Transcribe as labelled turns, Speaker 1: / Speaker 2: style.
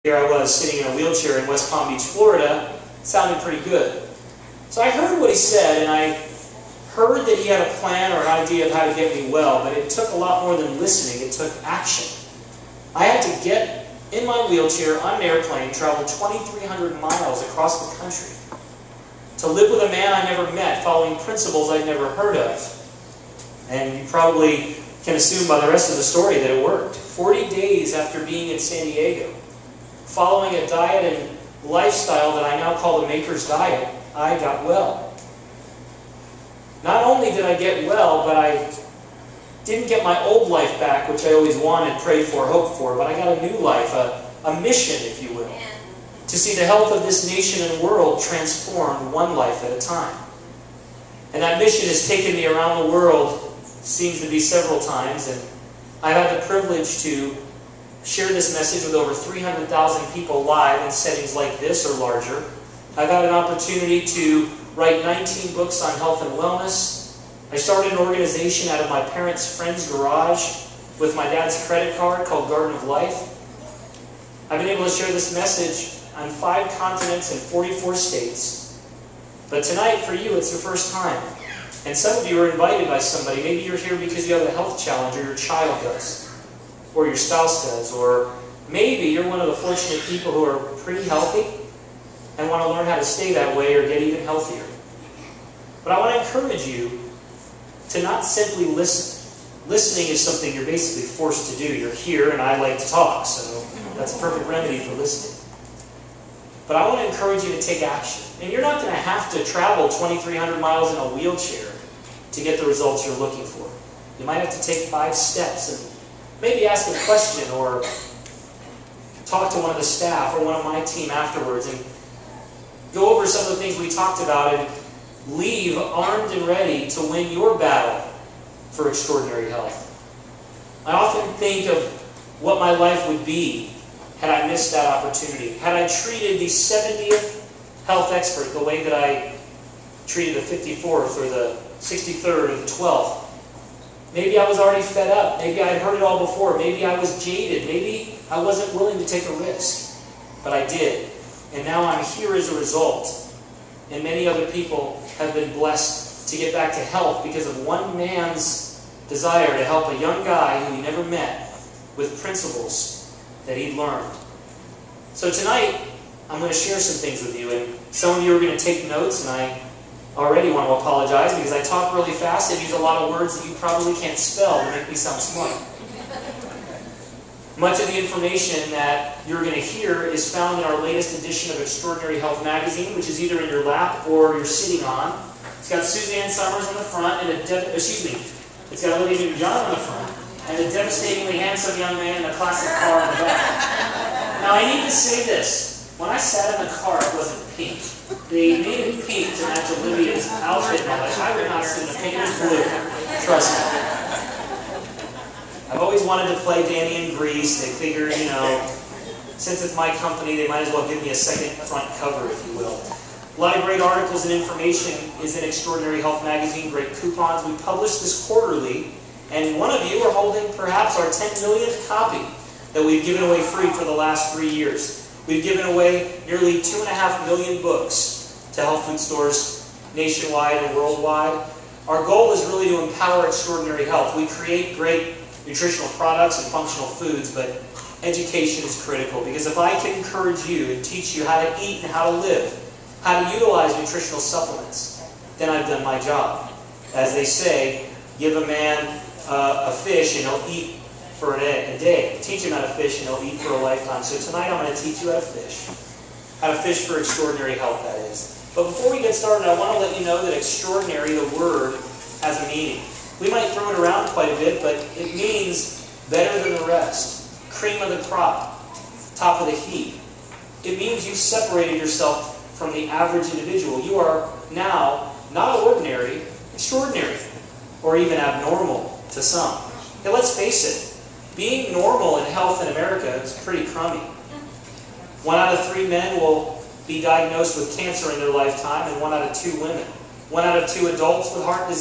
Speaker 1: Here I was sitting in a wheelchair in West Palm Beach, Florida. It sounded pretty good. So I heard what he said, and I heard that he had a plan or an idea of how to get me well, but it took a lot more than listening. It took action. I had to get in my wheelchair on an airplane, travel 2,300 miles across the country to live with a man I never met, following principles I'd never heard of. And you probably can assume by the rest of the story that it worked. 40 days after being in San Diego, following a diet and lifestyle that I now call the Maker's Diet, I got well. Not only did I get well, but I didn't get my old life back, which I always wanted, prayed for, hoped for, but I got a new life, a mission, if you will, to see the health of this nation and world transformed one life at a time. And that mission has taken me around the world, seems to be several times, and I've had the privilege to share this message with over 300,000 people live in settings like this or larger. I've had an opportunity to write 19 books on health and wellness. I started an organization out of my parents' friend's garage with my dad's credit card called Garden of Life. I've been able to share this message on 5 continents and 44 states. But tonight, for you, it's your first time. And some of you are invited by somebody. Maybe you're here because you have a health challenge, or your child does, or your spouse does, or maybe you're one of the fortunate people who are pretty healthy and want to learn how to stay that way or get even healthier. But I want to encourage you to not simply listen. Listening is something you're basically forced to do. You're here and I like to talk, so that's a perfect remedy for listening. But I want to encourage you to take action. And you're not going to have to travel 2,300 miles in a wheelchair to get the results you're looking for. You might have to take 5 steps and maybe ask a question or talk to one of the staff or one of my team afterwards and go over some of the things we talked about and leave armed and ready to win your battle for extraordinary health. I often think of what my life would be had I missed that opportunity. Had I treated the 70th health expert the way that I treated the 54th or the 63rd or the 12th. Maybe I was already fed up. Maybe I had heard it all before. Maybe I was jaded. Maybe I wasn't willing to take a risk. But I did. And now I'm here as a result. And many other people have been blessed to get back to health because of one man's desire to help a young guy who he never met with principles that he'd learned. So tonight, I'm going to share some things with you. And some of you are going to take notes, and I already want to apologize because I talk really fast and use a lot of words that you probably can't spell to make me sound smart. Much of the information that you're going to hear is found in our latest edition of Extraordinary Health magazine, which is either in your lap or you're sitting on. It's got Suzanne Summers on the front and it's got Olivia Newton-John on the front and a devastatingly handsome young man in a classic car on the back. Now I need to say this. When I sat in the car, it wasn't pink. They made it pink to match Olivia's outfit, and I'm like, I would not sit in a pink and blue. Trust me. I've always wanted to play Danny in Grease. They figured, you know, since it's my company, they might as well give me a second front cover, if you will. A lot of great articles and information is in Extraordinary Health magazine, great coupons. We publish this quarterly, and one of you are holding perhaps our 10 millionth copy that we've given away free for the last 3 years. We've given away nearly 2.5 million books to health food stores nationwide and worldwide. Our goal is really to empower extraordinary health. We create great nutritional products and functional foods, but education is critical because if I can encourage you and teach you how to eat and how to live, how to utilize nutritional supplements, then I've done my job. As they say, give a man a fish and he'll eat for a day. Teach him how to fish and he'll eat for a lifetime. So tonight I'm going to teach you how to fish. How to fish for extraordinary health, that is. But before we get started, I want to let you know that extraordinary, the word, has a meaning. We might throw it around quite a bit, but it means better than the rest. Cream of the crop. Top of the heap. It means you've separated yourself from the average individual. You are now not ordinary, extraordinary, or even abnormal to some. Hey, let's face it. Being normal in health in America is pretty crummy. 1 out of 3 men will be diagnosed with cancer in their lifetime, and 1 out of 2 women. 1 out of 2 adults with heart disease.